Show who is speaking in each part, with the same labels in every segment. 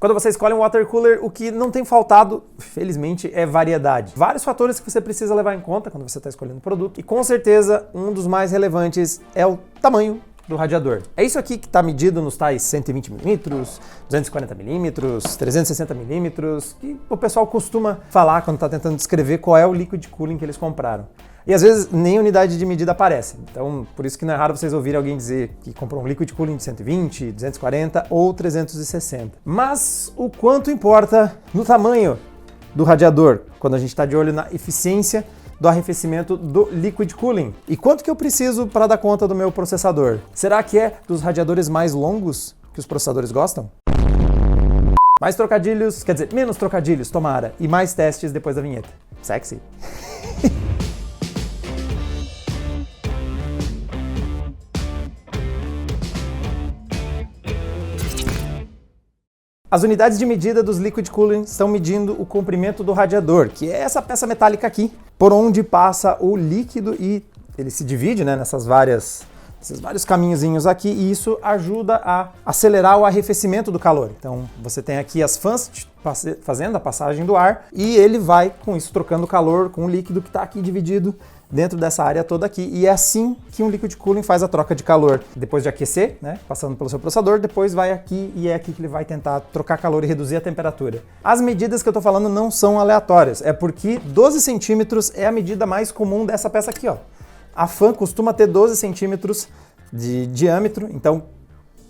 Speaker 1: Quando você escolhe um water cooler, o que não tem faltado, felizmente, é variedade. Vários fatores que você precisa levar em conta quando você está escolhendo o produto. E com certeza, um dos mais relevantes é o tamanho do radiador. É isso aqui que está medido nos tais 120mm, 240mm, 360mm, que o pessoal costuma falar quando está tentando descrever qual é o liquid cooling que eles compraram. E às vezes nem unidade de medida aparece. Então, por isso que não é raro vocês ouvirem alguém dizer que comprou um liquid cooling de 120, 240 ou 360. Mas o quanto importa no tamanho do radiador, quando a gente está de olho na eficiência do arrefecimento do liquid cooling. E quanto que eu preciso para dar conta do meu processador? Será que é dos radiadores mais longos que os processadores gostam? Mais trocadilhos, quer dizer, menos trocadilhos, tomara, e mais testes depois da vinheta. Sexy! As unidades de medida dos liquid cooling estão medindo o comprimento do radiador, que é essa peça metálica aqui, por onde passa o líquido e ele se divide, né, nesses vários caminhozinhos aqui, e isso ajuda a acelerar o arrefecimento do calor. Então você tem aqui as fãs fazendo a passagem do ar e ele vai com isso trocando calor com o líquido que está aqui dividido dentro dessa área toda aqui, e é assim que um liquid cooling faz a troca de calor. Depois de aquecer, né, passando pelo seu processador, depois vai aqui e é aqui que ele vai tentar trocar calor e reduzir a temperatura. As medidas que eu tô falando não são aleatórias, é porque 12 centímetros é a medida mais comum dessa peça aqui, ó. A fã costuma ter 12 centímetros de diâmetro, então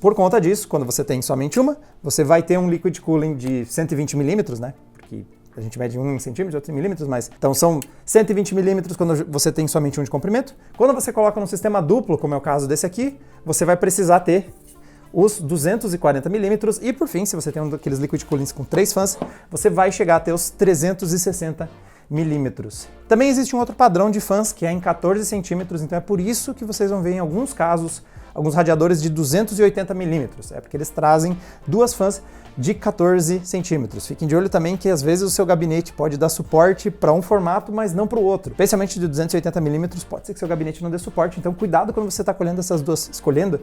Speaker 1: por conta disso, quando você tem somente uma, você vai ter um liquid cooling de 120mm, né, porque a gente mede 1 centímetro, outro em milímetros, mas então são 120mm quando você tem somente um de comprimento. Quando você coloca num sistema duplo, como é o caso desse aqui, você vai precisar ter os 240mm e, por fim, se você tem um daqueles liquid coolings com 3 fãs, você vai chegar a ter os 360mm. Também existe um outro padrão de fãs que é em 14 centímetros, então é por isso que vocês vão ver em alguns casos alguns radiadores de 280mm, é porque eles trazem duas fãs de 14 centímetros. Fiquem de olho também que às vezes o seu gabinete pode dar suporte para um formato, mas não para o outro. Especialmente de 280mm, pode ser que seu gabinete não dê suporte, então cuidado quando você está escolhendo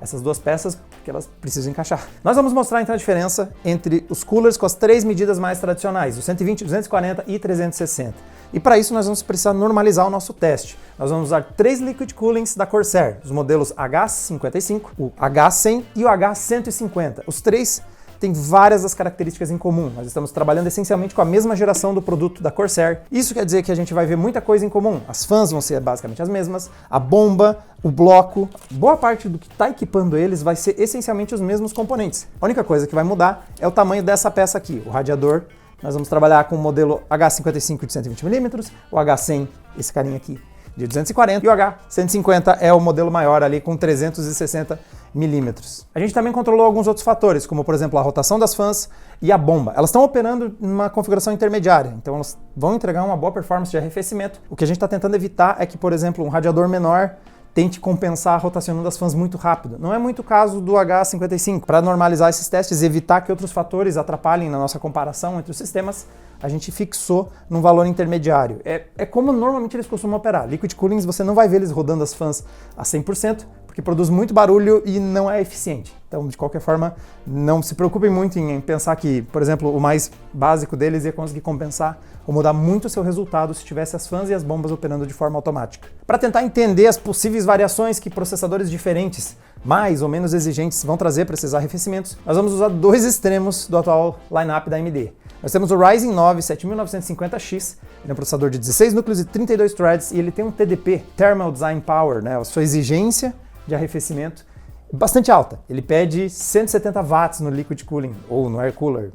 Speaker 1: essas duas peças, porque elas precisam encaixar. Nós vamos mostrar então a diferença entre os coolers com as 3 medidas mais tradicionais, o 120, 240 e 360. E para isso nós vamos precisar normalizar o nosso teste. Nós vamos usar 3 liquid coolings da Corsair, os modelos H55, o H100 e o H150. Os três têm várias das características em comum. Nós estamos trabalhando essencialmente com a mesma geração do produto da Corsair. Isso quer dizer que a gente vai ver muita coisa em comum. As fãs vão ser basicamente as mesmas, a bomba, o bloco, boa parte do que está equipando eles vai ser essencialmente os mesmos componentes. A única coisa que vai mudar é o tamanho dessa peça aqui, o radiador. Nós vamos trabalhar com o modelo H55 de 120mm, o H100, esse carinha aqui, de 240, e o H150 é o modelo maior ali com 360mm. A gente também controlou alguns outros fatores, como por exemplo a rotação das fãs e a bomba. Elas estão operando numa configuração intermediária, então elas vão entregar uma boa performance de arrefecimento. O que a gente está tentando evitar é que, por exemplo, um radiador menor tente compensar rotacionando as fãs muito rápido. Não é muito o caso do H55. Para normalizar esses testes e evitar que outros fatores atrapalhem na nossa comparação entre os sistemas, a gente fixou num valor intermediário. É como normalmente eles costumam operar. Liquid coolings, você não vai ver eles rodando as fãs a 100%, porque produz muito barulho e não é eficiente. Então, de qualquer forma, não se preocupem muito em pensar que, por exemplo, o mais básico deles ia conseguir compensar ou mudar muito o seu resultado se tivesse as fãs e as bombas operando de forma automática. Para tentar entender as possíveis variações que processadores diferentes, mais ou menos exigentes, vão trazer para esses arrefecimentos, nós vamos usar dois extremos do atual lineup da AMD. Nós temos o Ryzen 9 7950X, ele é um processador de 16 núcleos e 32 threads, e ele tem um TDP, Thermal Design Power, né, a sua exigência de arrefecimento bastante alta. Ele pede 170 watts no liquid cooling ou no air cooler.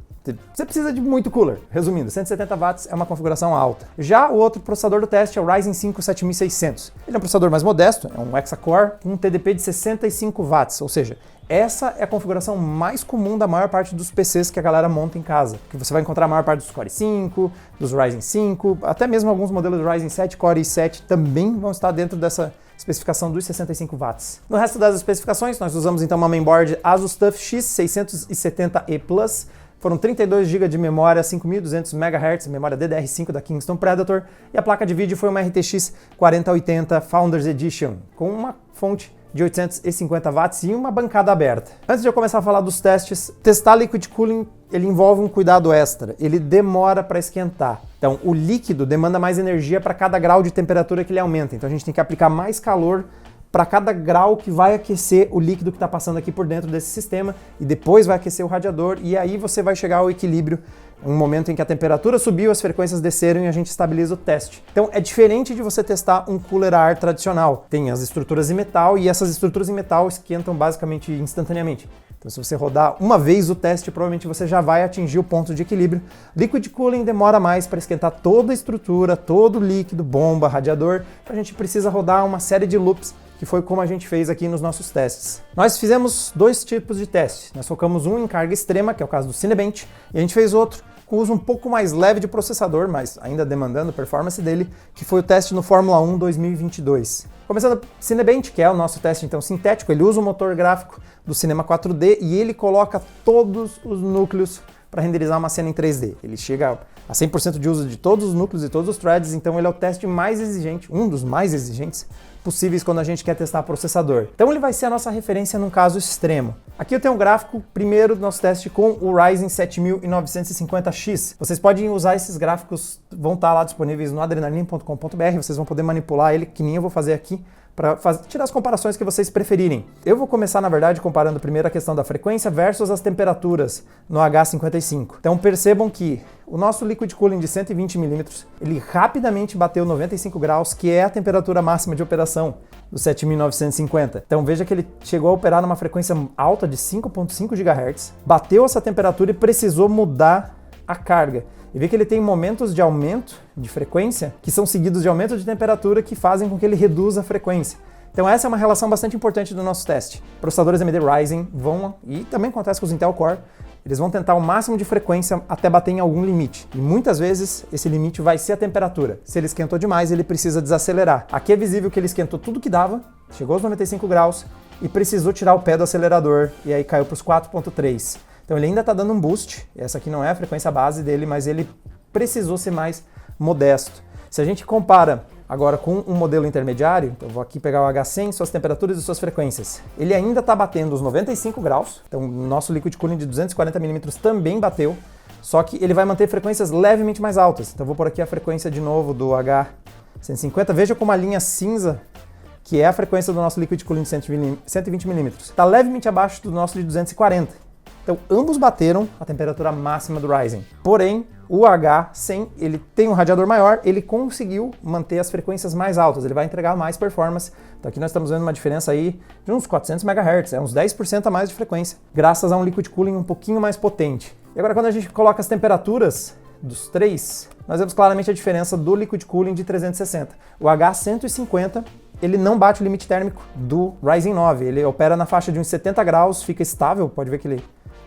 Speaker 1: Você precisa de muito cooler. Resumindo, 170 watts é uma configuração alta. Já o outro processador do teste é o Ryzen 5 7600. Ele é um processador mais modesto, é um hexa-core com um TDP de 65 watts, ou seja, essa é a configuração mais comum da maior parte dos PCs que a galera monta em casa, que você vai encontrar a maior parte dos Core i5, dos Ryzen 5, até mesmo alguns modelos do Ryzen 7, Core i7 também vão estar dentro dessa especificação dos 65 watts. No resto das especificações, nós usamos então uma mainboard Asus TUF X 670E Plus, foram 32 GB de memória, 5.200 MHz, memória DDR5 da Kingston Predator, e a placa de vídeo foi uma RTX 4080 Founders Edition, com uma fonte de 850 watts e uma bancada aberta. Antes de eu começar a falar dos testes, testar liquid cooling ele envolve um cuidado extra, ele demora para esquentar. Então o líquido demanda mais energia para cada grau de temperatura que ele aumenta, então a gente tem que aplicar mais calor para cada grau que vai aquecer o líquido que está passando aqui por dentro desse sistema e depois vai aquecer o radiador e aí você vai chegar ao equilíbrio, um momento em que a temperatura subiu, as frequências desceram e a gente estabiliza o teste. Então é diferente de você testar um cooler a ar tradicional. Tem as estruturas em metal e essas estruturas em metal esquentam basicamente instantaneamente. Então se você rodar uma vez o teste, provavelmente você já vai atingir o ponto de equilíbrio. Liquid cooling demora mais para esquentar toda a estrutura, todo o líquido, bomba, radiador. A gente precisa rodar uma série de loops, que foi como a gente fez aqui nos nossos testes. Nós fizemos dois tipos de teste. Nós focamos um em carga extrema, que é o caso do Cinebench, e a gente fez outro com uso um pouco mais leve de processador, mas ainda demandando a performance dele, que foi o teste no Fórmula 1 2022. Começando com o Cinebench, que é o nosso teste então sintético, ele usa o motor gráfico do Cinema 4D e ele coloca todos os núcleos para renderizar uma cena em 3D. Ele chega a 100% de uso de todos os núcleos e todos os threads, então ele é o teste mais exigente, um dos mais exigentes possíveis quando a gente quer testar processador. Então ele vai ser a nossa referência num caso extremo. Aqui eu tenho um gráfico primeiro do nosso teste com o Ryzen 7950X. Vocês podem usar esses gráficos, vão estar lá disponíveis no adrenaline.com.br, vocês vão poder manipular ele, que nem eu vou fazer aqui, para tirar as comparações que vocês preferirem. Eu vou começar, na verdade, comparando primeiro a questão da frequência versus as temperaturas no H55. Então percebam que o nosso liquid cooling de 120 mm, ele rapidamente bateu 95 graus, que é a temperatura máxima de operação do 7950. Então veja que ele chegou a operar numa frequência alta de 5.5 GHz, bateu essa temperatura e precisou mudar a carga. E vê que ele tem momentos de aumento de frequência que são seguidos de aumento de temperatura que fazem com que ele reduza a frequência. Então essa é uma relação bastante importante do nosso teste. Processadores AMD Ryzen vão, e também acontece com os Intel Core, eles vão tentar o máximo de frequência até bater em algum limite. E muitas vezes esse limite vai ser a temperatura. Se ele esquentou demais, ele precisa desacelerar. Aqui é visível que ele esquentou tudo que dava, chegou aos 95 graus e precisou tirar o pé do acelerador e aí caiu para os 4.3. Então ele ainda está dando um boost, essa aqui não é a frequência base dele, mas ele precisou ser mais modesto. Se a gente compara agora com um modelo intermediário, então eu vou aqui pegar o H100, suas temperaturas e suas frequências. Ele ainda está batendo os 95 graus, então o nosso liquid cooling de 240 mm também bateu, só que ele vai manter frequências levemente mais altas. Então eu vou pôr aqui a frequência de novo do H150, veja como a linha cinza, que é a frequência do nosso liquid cooling de 120 mm, está levemente abaixo do nosso de 240. Então, ambos bateram a temperatura máxima do Ryzen. Porém, o H100, ele tem um radiador maior, ele conseguiu manter as frequências mais altas, ele vai entregar mais performance. Então aqui nós estamos vendo uma diferença aí de uns 400 MHz, é uns 10% a mais de frequência, graças a um liquid cooling um pouquinho mais potente. E agora quando a gente coloca as temperaturas dos três, nós vemos claramente a diferença do liquid cooling de 360. O H150, ele não bate o limite térmico do Ryzen 9, ele opera na faixa de uns 70 graus, fica estável, pode ver que ele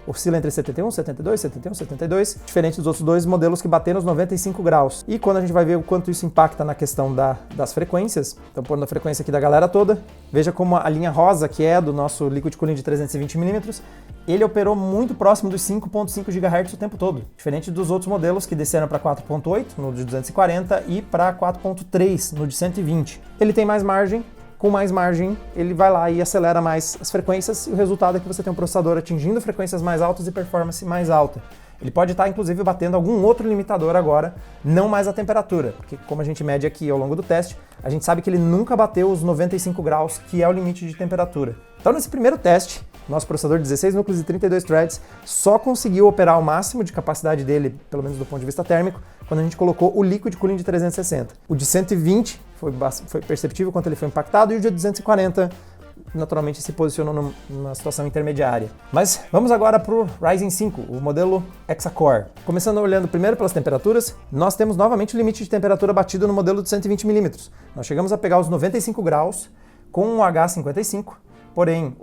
Speaker 1: oscila entre 71, 72, 71, 72, diferente dos outros dois modelos que bateram os 95 graus. E quando a gente vai ver o quanto isso impacta na questão das frequências, então pondo a frequência aqui da galera toda, veja como a linha rosa, que é do nosso liquid cooling de 320 mm, ele operou muito próximo dos 5.5 GHz o tempo todo, diferente dos outros modelos que desceram para 4.8 no de 240 e para 4.3 no de 120. Ele tem mais margem. Com mais margem, ele vai lá e acelera mais as frequências e o resultado é que você tem um processador atingindo frequências mais altas e performance mais alta. Ele pode estar, inclusive, batendo algum outro limitador agora, não mais a temperatura, porque como a gente mede aqui ao longo do teste, a gente sabe que ele nunca bateu os 95 graus, que é o limite de temperatura. Então, nesse primeiro teste, nosso processador de 16 núcleos e 32 threads só conseguiu operar o máximo de capacidade dele, pelo menos do ponto de vista térmico, quando a gente colocou o liquid cooling de 360. O de 120 foi perceptível quanto ele foi impactado e o de 240 naturalmente se posicionou numa situação intermediária. Mas vamos agora para o Ryzen 5, o modelo Hexa-Core. Começando olhando primeiro pelas temperaturas, nós temos novamente o limite de temperatura batido no modelo de 120 mm. Nós chegamos a pegar os 95 graus com o H55, porém,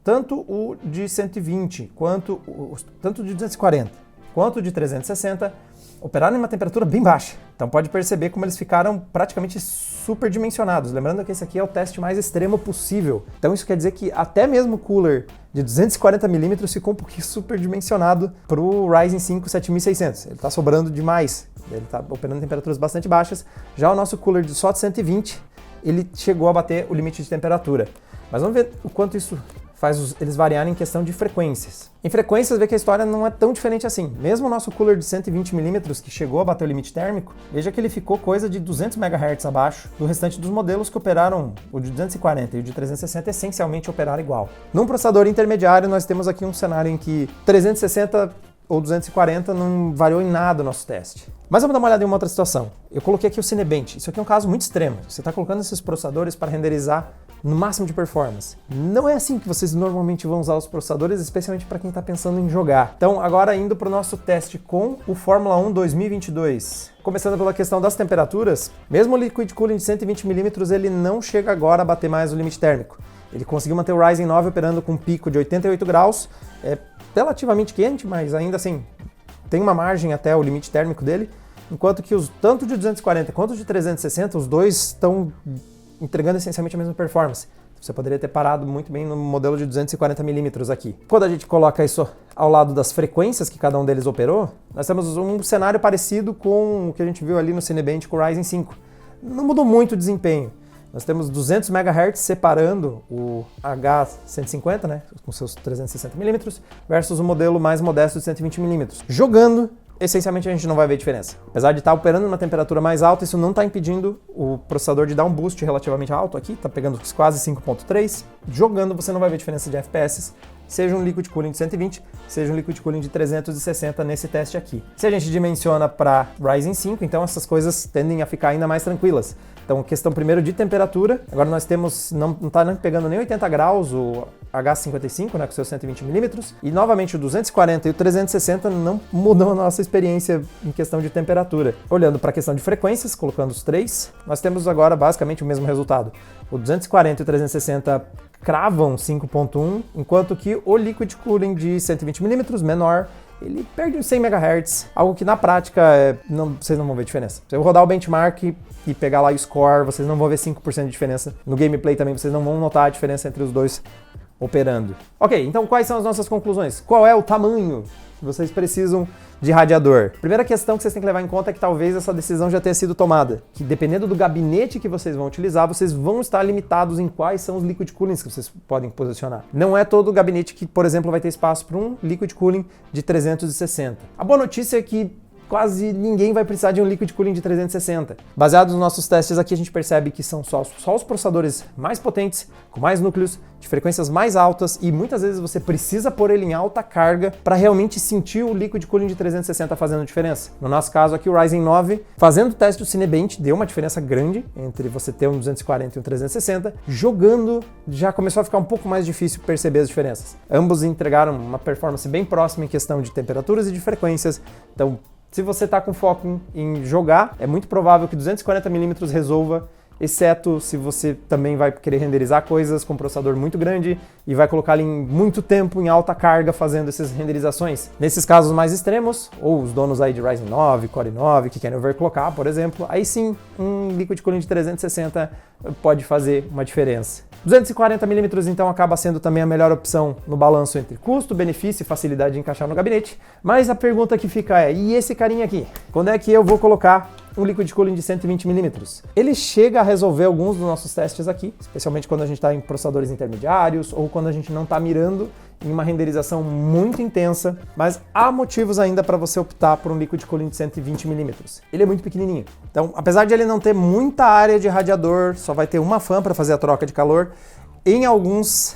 Speaker 1: tanto o de 120, tanto o de 240, quanto o de 360, operaram em uma temperatura bem baixa. Então pode perceber como eles ficaram praticamente superdimensionados. Lembrando que esse aqui é o teste mais extremo possível. Então isso quer dizer que até mesmo o cooler de 240 mm ficou um pouquinho superdimensionado para o Ryzen 5 7600. Ele está sobrando demais. Ele está operando em temperaturas bastante baixas. Já o nosso cooler só de 120, ele chegou a bater o limite de temperatura. Mas vamos ver o quanto isso faz eles variarem em questão de frequências. Em frequências, vê que a história não é tão diferente assim. Mesmo o nosso cooler de 120mm que chegou a bater o limite térmico, veja que ele ficou coisa de 200 MHz abaixo do restante dos modelos que operaram, o de 240 e o de 360 essencialmente operaram igual. Num processador intermediário, nós temos aqui um cenário em que 360 ou 240 não variou em nada o nosso teste. Mas vamos dar uma olhada em uma outra situação. Eu coloquei aqui o Cinebench. Isso aqui é um caso muito extremo. Você está colocando esses processadores para renderizar no máximo de performance. Não é assim que vocês normalmente vão usar os processadores, especialmente para quem está pensando em jogar. Então, agora indo para o nosso teste com o Fórmula 1 2022. Começando pela questão das temperaturas, mesmo o Liquid Cooling de 120mm, ele não chega agora a bater mais o limite térmico. Ele conseguiu manter o Ryzen 9 operando com um pico de 88 graus, é relativamente quente, mas ainda assim tem uma margem até o limite térmico dele, enquanto que tanto de 240 quanto de 360, os dois estão entregando essencialmente a mesma performance. Você poderia ter parado muito bem no modelo de 240mm aqui. Quando a gente coloca isso ao lado das frequências que cada um deles operou, nós temos um cenário parecido com o que a gente viu ali no Cinebench com o Ryzen 5. Não mudou muito o desempenho. Nós temos 200 MHz separando o H150, né, com seus 360mm, versus o modelo mais modesto de 120mm. Jogando, essencialmente a gente não vai ver diferença. Apesar de estar operando numa temperatura mais alta, isso não está impedindo o processador de dar um boost relativamente alto aqui, está pegando quase 5.3. Jogando, você não vai ver diferença de FPS, seja um Liquid Cooling de 120, seja um Liquid Cooling de 360 nesse teste aqui. Se a gente dimensiona para Ryzen 5, então essas coisas tendem a ficar ainda mais tranquilas. Então, questão primeiro de temperatura. Agora nós temos, não está pegando nem 80 graus o H55, né, com seus 120mm. E novamente o 240 e o 360 não mudam a nossa experiência em questão de temperatura. Olhando para a questão de frequências, colocando os três, nós temos agora basicamente o mesmo resultado. O 240 e o 360 cravam 5.1, enquanto que o Liquid Cooling de 120mm menor, ele perde uns 100 MHz, algo que na prática vocês não vão ver diferença. Se eu rodar o benchmark e pegar lá o score, vocês não vão ver 5% de diferença. No gameplay também vocês não vão notar a diferença entre os dois operando. Ok, então quais são as nossas conclusões? Qual é o tamanho que vocês precisam de radiador? Primeira questão que vocês têm que levar em conta é que talvez essa decisão já tenha sido tomada, que dependendo do gabinete que vocês vão utilizar, vocês vão estar limitados em quais são os liquid coolings que vocês podem posicionar. Não é todo gabinete que, por exemplo, vai ter espaço para um liquid cooling de 360. A boa notícia é que quase ninguém vai precisar de um liquid cooling de 360. Baseado nos nossos testes aqui, a gente percebe que são só os processadores mais potentes, com mais núcleos, de frequências mais altas, e muitas vezes você precisa pôr ele em alta carga para realmente sentir o liquid cooling de 360 fazendo diferença. No nosso caso aqui, o Ryzen 9, fazendo o teste do Cinebench, deu uma diferença grande entre você ter um 240 e um 360. Jogando, já começou a ficar um pouco mais difícil perceber as diferenças. Ambos entregaram uma performance bem próxima em questão de temperaturas e de frequências, então se você está com foco em jogar, é muito provável que 240mm resolva, exceto se você também vai querer renderizar coisas com um processador muito grande e vai colocar ele em muito tempo em alta carga fazendo essas renderizações. Nesses casos mais extremos, ou os donos aí de Ryzen 9, Core 9, que querem overclockar, por exemplo, aí sim um Liquid Cooling de 360 pode fazer uma diferença. 240mm então acaba sendo também a melhor opção no balanço entre custo, benefício e facilidade de encaixar no gabinete, mas a pergunta que fica é, e esse carinha aqui? Quando é que eu vou colocar um Liquid Cooling de 120mm? Ele chega a resolver alguns dos nossos testes aqui, especialmente quando a gente está em processadores intermediários ou quando a gente não está mirando em uma renderização muito intensa, mas há motivos ainda para você optar por um Liquid Cooling de 120mm. Ele é muito pequenininho, então apesar de ele não ter muita área de radiador, só vai ter uma fan para fazer a troca de calor, em algumas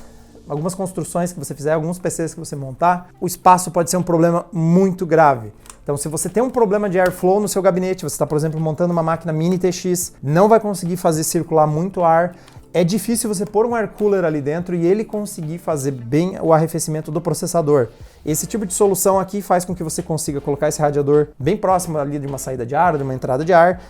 Speaker 1: construções que você fizer, alguns PCs que você montar, o espaço pode ser um problema muito grave. Então, se você tem um problema de airflow no seu gabinete, você está, por exemplo, montando uma máquina mini TX, não vai conseguir fazer circular muito ar, é difícil você pôr um air cooler ali dentro e ele conseguir fazer bem o arrefecimento do processador. Esse tipo de solução aqui faz com que você consiga colocar esse radiador bem próximo ali de uma saída de ar, de uma entrada de ar,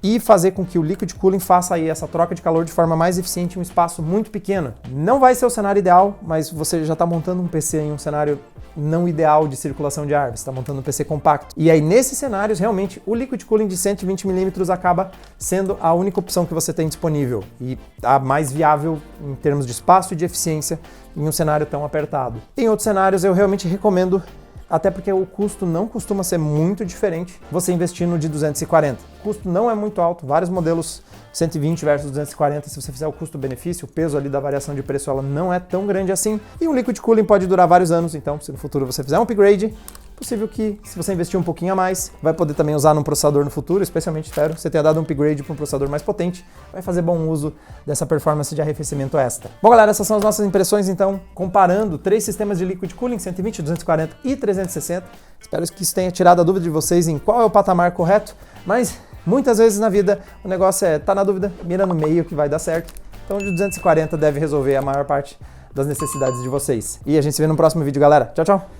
Speaker 1: e fazer com que o Liquid Cooling faça aí essa troca de calor de forma mais eficiente em um espaço muito pequeno. Não vai ser o cenário ideal, mas você já está montando um PC em um cenário não ideal de circulação de ar, você está montando um PC compacto. E aí, nesses cenários, realmente, o Liquid Cooling de 120mm acaba sendo a única opção que você tem disponível e a mais viável em termos de espaço e de eficiência em um cenário tão apertado. Em outros cenários, eu realmente recomendo até porque o custo não costuma ser muito diferente você investir no de 240. O custo não é muito alto, vários modelos 120 versus 240, se você fizer o custo-benefício, o peso ali da variação de preço ela não é tão grande assim, e um liquid cooling pode durar vários anos, então se no futuro você fizer um upgrade, possível que, se você investir um pouquinho a mais, vai poder também usar num processador no futuro, especialmente, espero, você tenha dado um upgrade para um processador mais potente, vai fazer bom uso dessa performance de arrefecimento extra. Bom, galera, essas são as nossas impressões, então, comparando 3 sistemas de liquid cooling, 120, 240 e 360. Espero que isso tenha tirado a dúvida de vocês em qual é o patamar correto, mas muitas vezes na vida o negócio é, tá na dúvida, mira no meio que vai dar certo. Então, o de 240 deve resolver a maior parte das necessidades de vocês. E a gente se vê no próximo vídeo, galera. Tchau, tchau!